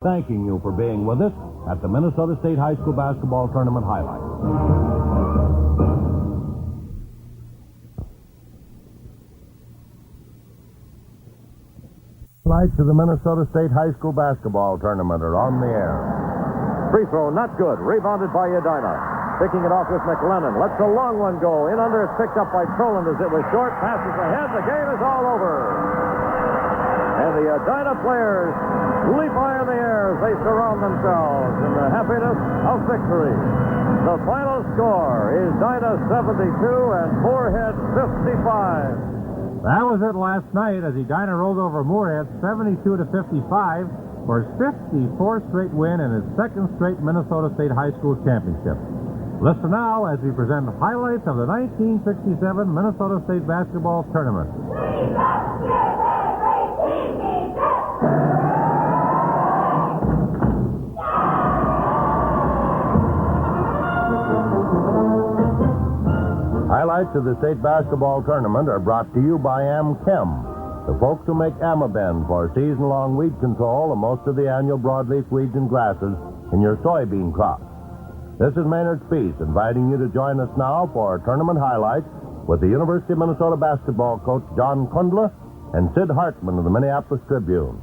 Thanking you for being with us at the Minnesota State High School Basketball Tournament highlights. Highlights of the Minnesota State High School Basketball Tournament are on the air. Free throw, not good. Rebounded by Edina. Picking it off with McLennan. Lets a long one go. In under, it's picked up by Troland as it was short. Passes ahead. The game is all over. And the Edina players leap high in the air as they surround themselves in the happiness of victory. The final score is Edina 72 and Moorhead 55. That was it last night as Edina rolled over Moorhead 72-55 for his 54th straight win and his second straight Minnesota State High School Championship. Listen now as we present highlights of the 1967 Minnesota State Basketball Tournament. Highlights of the state basketball tournament are brought to you by Amchem, the folks who make Amaben for season-long weed control of most of the annual broadleaf weeds and grasses in your soybean crops. This is Maynard Spees inviting you to join us now for tournament highlights with the University of Minnesota basketball coach John Kundla and Sid Hartman of the Minneapolis Tribune.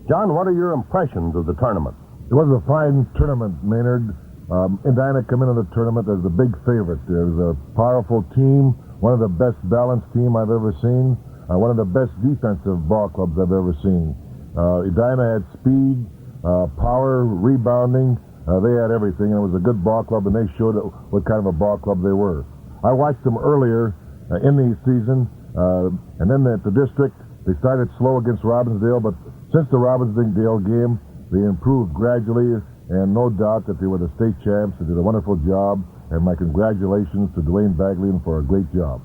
John, what are your impressions of the tournament? It was a fine tournament, Maynard. Edina come into the tournament as the big favorite. There's a powerful team, one of the best balanced team I've ever seen, one of the best defensive ball clubs I've ever seen. Edina had speed, power, rebounding. They had everything, and it was a good ball club, and they showed what kind of a ball club they were. I watched them earlier in the season, and then at the district, they started slow against Robbinsdale, but since the Robbinsdale game, they improved gradually, and no doubt that they were the state champs. They did a wonderful job, and my congratulations to Dwayne Baglian for a great job.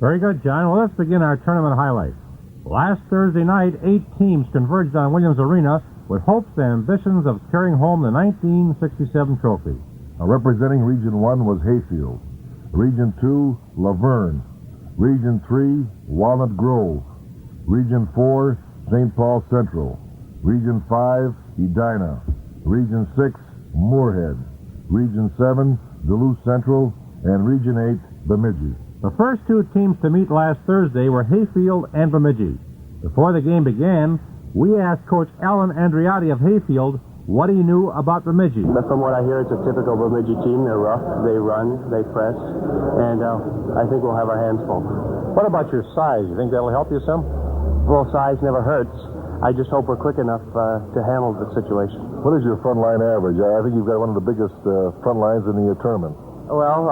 Very good, John. Well, let's begin our tournament highlights. Last Thursday night, 8 teams converged on Williams Arena with hopes and ambitions of carrying home the 1967 trophy. Representing Region 1 was Hayfield, Region 2, Laverne, Region 3, Walnut Grove, Region 4, St. Paul Central, Region 5, Edina, Region 6, Moorhead, Region 7, Duluth Central, and Region 8, Bemidji. The first 2 teams to meet last Thursday were Hayfield and Bemidji. Before the game began, we asked Coach Alan Andriotti of Hayfield what he knew about Bemidji. From what I hear, it's a typical Bemidji team. They're rough, they run, they press, and I think we'll have our hands full. What about your size? You think that'll help you some? Well, size never hurts. I just hope we're quick enough to handle the situation. What is your front line average? I think you've got one of the biggest front lines in the tournament. Well,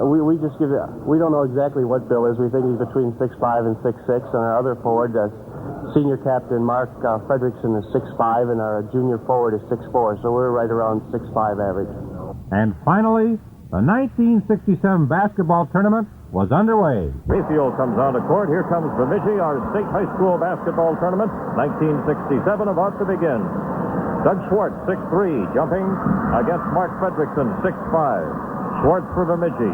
we just give it. We don't know exactly what Bill is. We think he's between 6'5" and 6'6", and our other forward, senior captain Mark Fredrickson, is 6'5", and our junior forward is 6'4", so we're right around 6'5" average. And finally, the 1967 basketball tournament was underway. Hayfield comes on the court. Here comes Bemidji, our state high school basketball tournament. 1967 about to begin. Doug Schwartz, 6'3", jumping against Mark Fredrickson, 6'5". Schwartz for Bemidji.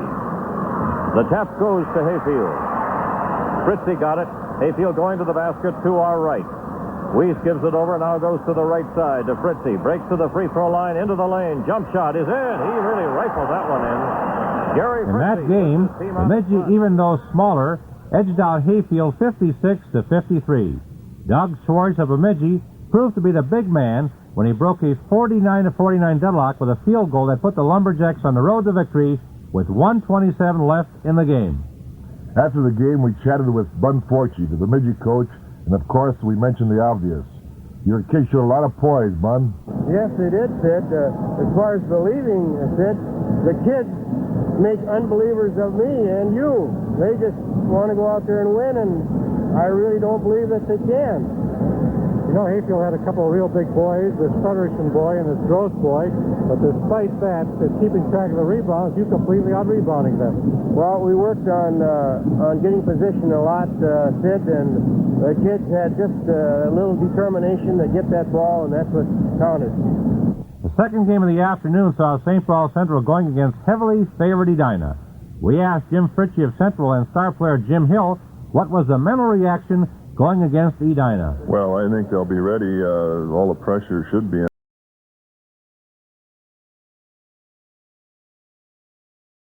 The tap goes to Hayfield. Fritzy got it. Hayfield going to the basket to our right. Weiss gives it over, now goes to the right side to Fritzy. Breaks to the free throw line, into the lane. Jump shot is in. He really rifled that one in. Gary In Fritzy that game, Bemidji, even though smaller, edged out Hayfield 56-53. Doug Schwartz of Bemidji proved to be the big man when he broke a 49-49 deadlock with a field goal that put the Lumberjacks on the road to victory with 1:27 left in the game. After the game, we chatted with Bun Forchie, the Bemidji coach, and of course, we mentioned the obvious. Your kids showed a lot of poise, Bun. Yes, they did, Sid. As far as believing, Sid, the kids make unbelievers of me and you. They just want to go out there and win, and I really don't believe that they can. You know, Hayfield had a couple of real big boys, this Frederickson boy and this Gross boy, but despite that, keeping track of the rebounds, you completely out-rebounding them. Well, we worked on getting position a lot, Sid, and the kids had just a little determination to get that ball, and that's what counted. The second game of the afternoon saw St. Paul Central going against heavily favored Edina. We asked Jim Fritchie of Central and star player Jim Hill what was the mental reaction going against Edina. Well, I think they'll be ready. All the pressure should be